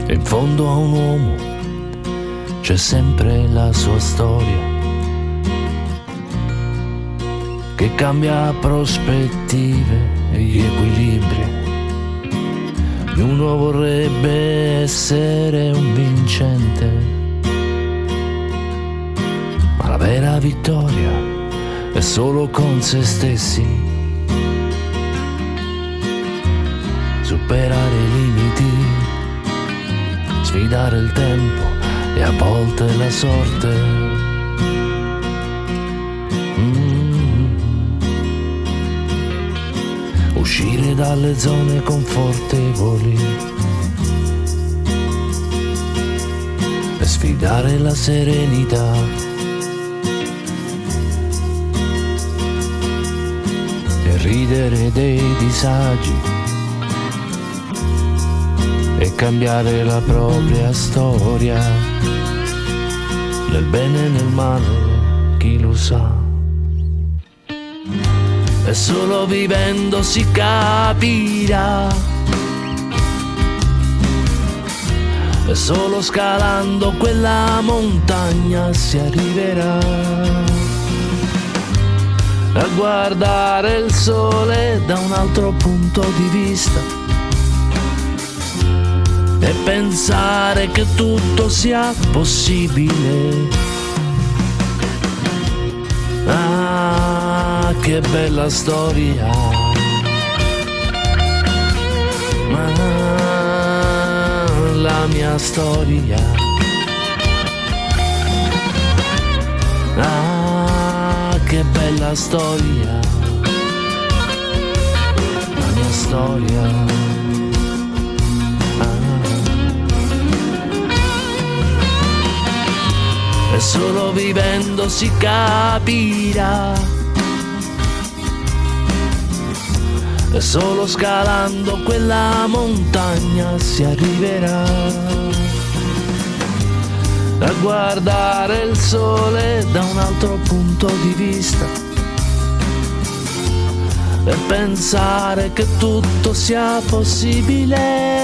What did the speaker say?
E in fondo a un uomo c'è sempre la sua storia, che cambia prospettive e gli equilibri. Ognuno vorrebbe essere un vincente, ma la vera vittoria è solo con se stessi. Superare i limiti, sfidare il tempo e a volte la sorte. Uscire dalle zone confortevoli e sfidare la serenità. E ridere dei disagi e cambiare la propria storia, nel bene e nel male, chi lo sa. E solo vivendo si capirà, e solo scalando quella montagna si arriverà a guardare il sole da un altro punto di vista e pensare che tutto sia possibile. Ah, che bella storia, la mia storia. Ah, che bella storia, la mia storia. E solo vivendo si capirà, e solo scalando quella montagna si arriverà a guardare il sole da un altro punto di vista e pensare che tutto sia possibile.